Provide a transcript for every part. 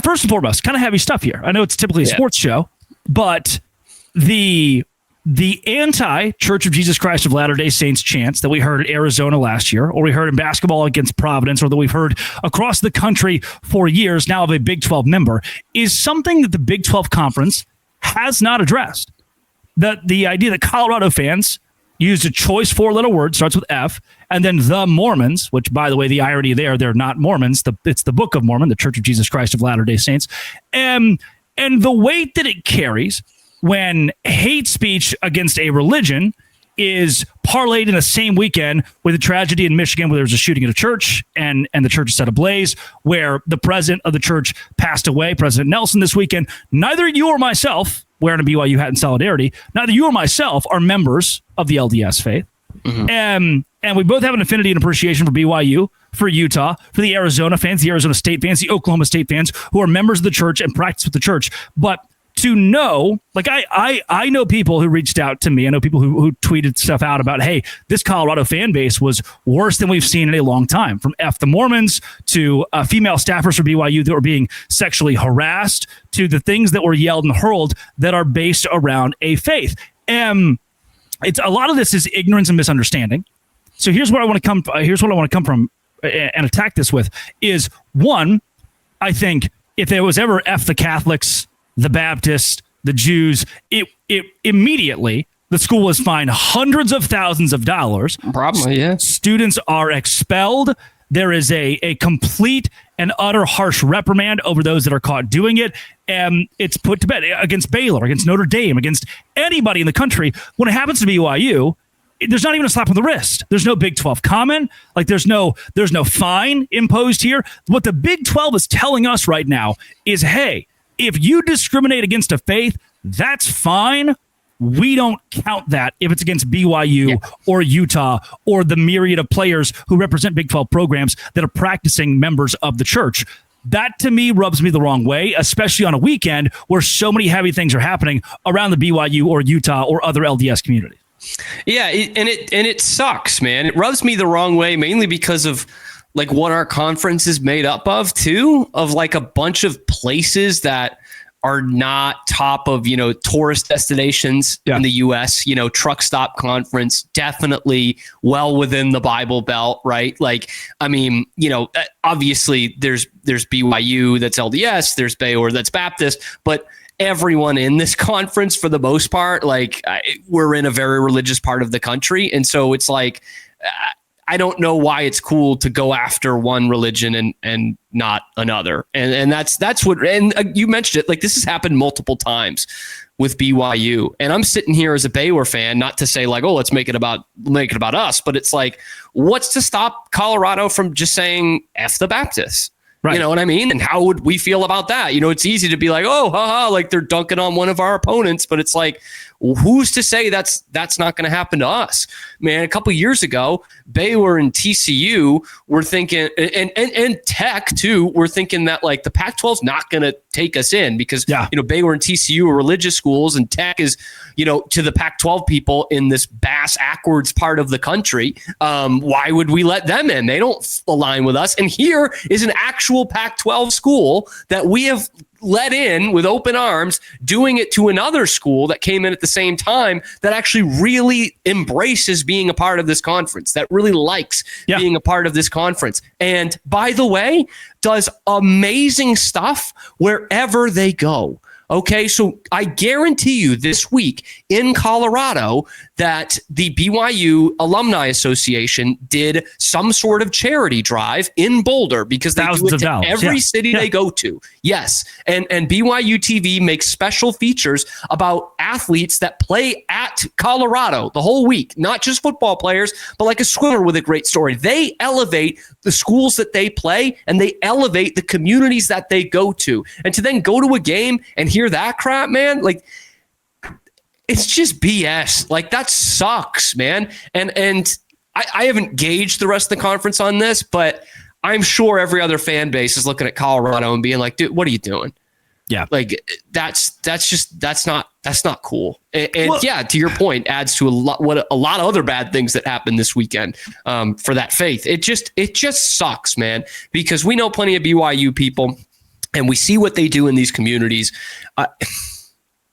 first and foremost, kind of heavy stuff here. I know it's typically a sports show, but the anti-Church of Jesus Christ of Latter-day Saints chants that we heard at Arizona last year, or we heard in basketball against Providence, or that we've heard across the country for years now of a Big 12 member, is something that the Big 12 Conference has not addressed. The idea that Colorado fans used a choice four-letter word, starts with F, and then the Mormons, which, by the way, the irony there, they're not Mormons. It's the Book of Mormon, the Church of Jesus Christ of Latter-day Saints. And the weight that it carries when hate speech against a religion is parlayed in the same weekend with a tragedy in Michigan where there was a shooting at a church and the church is set ablaze, where the president of the church passed away, President Nelson, this weekend. Neither you or myself, wearing a BYU hat in solidarity, neither you or myself are members of the LDS faith. Mm-hmm. And we both have an affinity and appreciation for BYU, for Utah, for the Arizona fans, the Arizona State fans, the Oklahoma State fans who are members of the church and practice with the church. But to know, like I know people who reached out to me. I know people who tweeted stuff out about, hey, this Colorado fan base was worse than we've seen in a long time. From F the Mormons to female staffers for BYU that were being sexually harassed to the things that were yelled and hurled that are based around a faith. It's a lot of this is ignorance and misunderstanding. So here's what I want to come from and attack this with is, one, I think if there was ever F the Catholics, the Baptists, the Jews, it immediately the school was fined hundreds of thousands of dollars. Probably, yeah. Students are expelled. There is a complete and utter harsh reprimand over those that are caught doing it. And it's put to bed against Baylor, against Notre Dame, against anybody in the country. When it happens to BYU, there's not even a slap on the wrist. There's no Big 12 comment. Like there's no fine imposed here. What the Big 12 is telling us right now is, hey, if you discriminate against a faith, that's fine. We don't count that if it's against BYU or Utah or the myriad of players who represent Big 12 programs that are practicing members of the church. That, to me, rubs me the wrong way, especially on a weekend where so many heavy things are happening around the BYU or Utah or other LDS communities. Yeah, it sucks, man. It rubs me the wrong way, mainly because of like what our conference is made up of too, of like a bunch of places that are not top of, tourist destinations in the US, truck stop conference, definitely well within the Bible Belt, right? Like, I mean, obviously there's BYU that's LDS, there's Baylor that's Baptist, but everyone in this conference for the most part, like we're in a very religious part of the country. And so it's like, I don't know why it's cool to go after one religion and not another. And that's what, and you mentioned it, like this has happened multiple times with BYU. And I'm sitting here as a Baylor fan, not to say like, oh, let's make it about us, but it's like, what's to stop Colorado from just saying F the Baptists? Right. You know what I mean? And how would we feel about that? It's easy to be like, oh, haha, like they're dunking on one of our opponents, but it's like, who's to say that's not going to happen to us? Man, a couple of years ago, Baylor and TCU were thinking, and Tech too, were thinking that like the Pac-12 is not going to take us in because Baylor and TCU are religious schools, and Tech is to the Pac-12 people in this bass-ackwards part of the country. Why would we let them in? They don't align with us. And here is an actual Pac-12 school that we have let in with open arms, doing it to another school that came in at the same time that actually really embraces being a part of this conference, that really likes being a part of this conference. And by the way, does amazing stuff wherever they go. Okay, so I guarantee you this week in Colorado that the BYU Alumni Association did some sort of charity drive in Boulder because they do it to every city they go to. Yes, and BYU TV makes special features about athletes that play at Colorado the whole week, not just football players, but like a swimmer with a great story. They elevate the schools that they play and they elevate the communities that they go to. And to then go to a game and hear that crap, man, like it's just BS. Like that sucks, man. And I haven't gauged the rest of the conference on this, but I'm sure every other fan base is looking at Colorado and being like, dude, what are you doing? Yeah. Like that's not cool. And well, to your point, adds to a lot of other bad things that happened this weekend for that faith. It just sucks, man, because we know plenty of BYU people and we see what they do in these communities.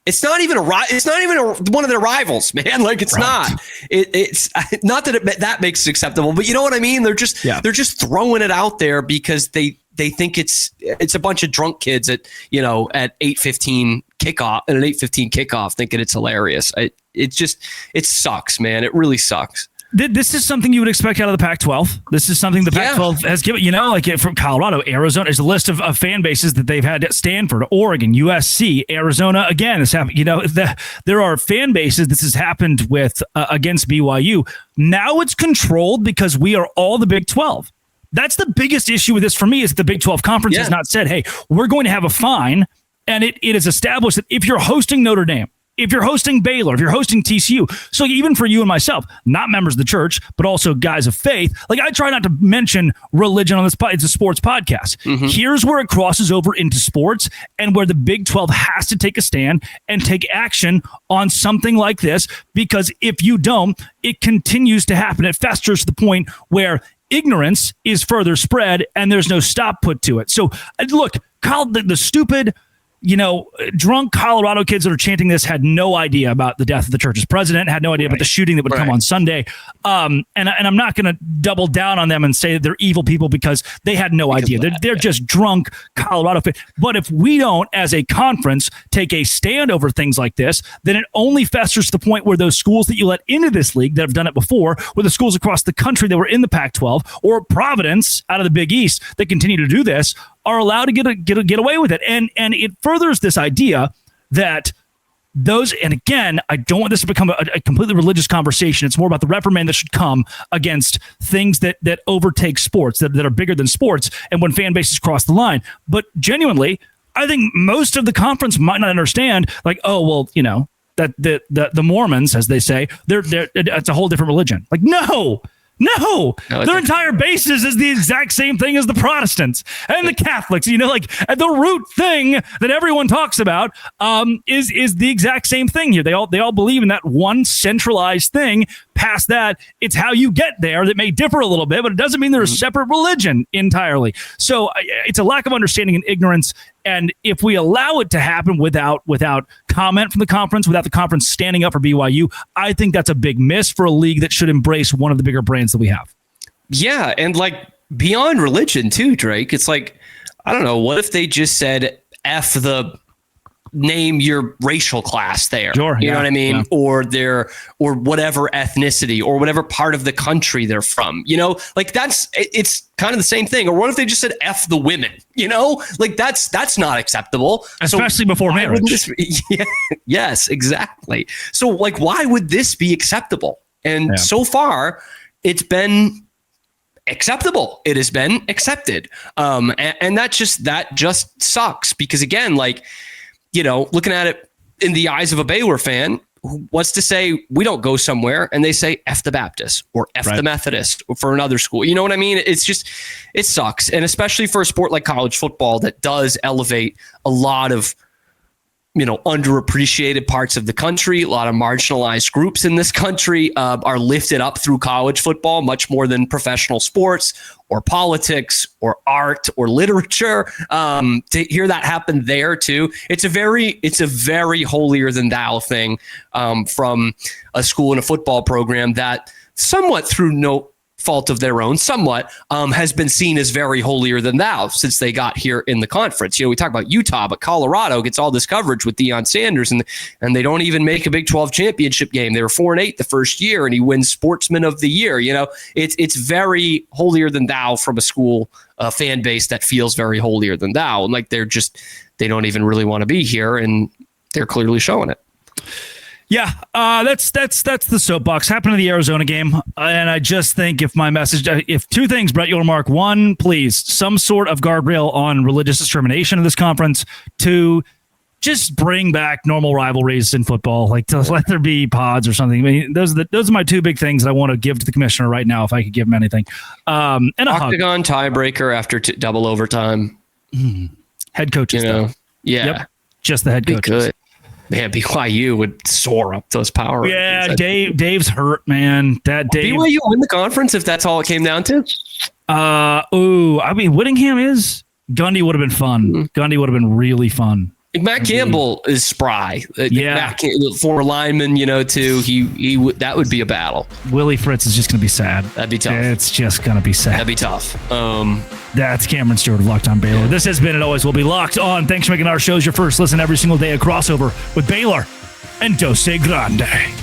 It's not even one of their rivals, man. Like it's not. It's not that that makes it acceptable, but you know what I mean. They're just throwing it out there because they think it's a bunch of drunk kids at 8:15 kickoff at an 8:15 kickoff thinking it's hilarious. It sucks, man. It really sucks. This is something you would expect out of the Pac-12. This is something the Pac-12 has given, from Colorado, Arizona. There's a list of fan bases that they've had at Stanford, Oregon, USC, Arizona. Again, this happened. There are fan bases. This has happened with against BYU. Now it's controlled because we are all the Big 12. That's the biggest issue with this for me is that the Big 12 conference has not said, hey, we're going to have a fine. And it is established that if you're hosting Notre Dame, if you're hosting Baylor, if you're hosting TCU, so even for you and myself, not members of the church, but also guys of faith, like I try not to mention religion on this it's a sports podcast. Mm-hmm. Here's where it crosses over into sports and where the Big 12 has to take a stand and take action on something like this, because if you don't, it continues to happen. It festers to the point where ignorance is further spread and there's no stop put to it. So look, the stupid drunk Colorado kids that are chanting this had no idea about the death of the church's president, had no idea about the shooting that would come on Sunday. And I'm not going to double down on them and say that they're evil people because they had no idea. They're just drunk Colorado. But if we don't, as a conference, take a stand over things like this, then it only festers to the point where those schools that you let into this league that have done it before, or the schools across the country that were in the Pac-12, or Providence out of the Big East that continue to do this, are allowed to get away with it. And it furthers this idea that those, and again, I don't want this to become a completely religious conversation. It's more about the reprimand that should come against things that overtake sports, that are bigger than sports, and when fan bases cross the line. But genuinely, I think most of the conference might not understand, like, oh, well, that the Mormons, as they say, it's a whole different religion. Like, No, their entire basis is the exact same thing as the Protestants and the Catholics. The root thing that everyone talks about is the exact same thing here. They all believe in that one centralized thing. Past that, it's how you get there that may differ a little bit, but it doesn't mean they're a separate religion entirely. So it's a lack of understanding and ignorance. And if we allow it to happen without comment from the conference, without the conference standing up for BYU, I think that's a big miss for a league that should embrace one of the bigger brands that we have. Yeah, and beyond religion too, Drake. It's I don't know, what if they just said F the name your racial class there? Sure, you know what I mean? Yeah. Or whatever ethnicity or whatever part of the country they're from. It's kind of the same thing. Or what if they just said F the women? That's not acceptable. Especially before marriage. Yes, exactly. So why would this be acceptable? And so far, it's been acceptable. It has been accepted. And that just sucks because again, looking at it in the eyes of a Baylor fan who wants to say, we don't go somewhere, and they say F the Baptist or F the Methodist or for another school. You know what I mean? It's just, it sucks. And especially for a sport like college football that does elevate a lot of, underappreciated parts of the country. A lot of marginalized groups in this country are lifted up through college football much more than professional sports or politics or art or literature. To hear that happen there too, it's a very holier than thou thing from a school and a football program that somewhat through no fault of their own, has been seen as very holier than thou since they got here in the conference. We talk about Utah, but Colorado gets all this coverage with Deion Sanders, and they don't even make a Big 12 championship game. They were 4-8 the first year, and he wins Sportsman of the Year. It's very holier than thou from a school fan base that feels very holier than thou, and they don't even really want to be here, and they're clearly showing it. Yeah, that's the soapbox. Happened to the Arizona game, and I just think if two things, Brett Mark. One, please, some sort of guardrail on religious discrimination in this conference. Two, just bring back normal rivalries in football, let there be pods or something. I mean, those are my two big things that I want to give to the commissioner right now, if I could give him anything. And octagon tiebreaker after double overtime. Head coaches, just the head coaches. Good. Man, BYU would soar up those power. Yeah, rankings. Dave's hurt, man. BYU win the conference if that's all it came down to. I mean, Whittingham is Gundy would have been fun. Gundy would have been really fun. Matt Campbell is spry. Yeah. Former lineman, too. That would be a battle. Willie Fritz is just going to be sad. That'd be tough. It's just going to be sad. That'd be tough. That's Cameron Stewart of Locked On Baylor. This has been and always will be Locked On. Thanks for making our shows your first listen every single day. A crossover with Baylor and Dose Grande.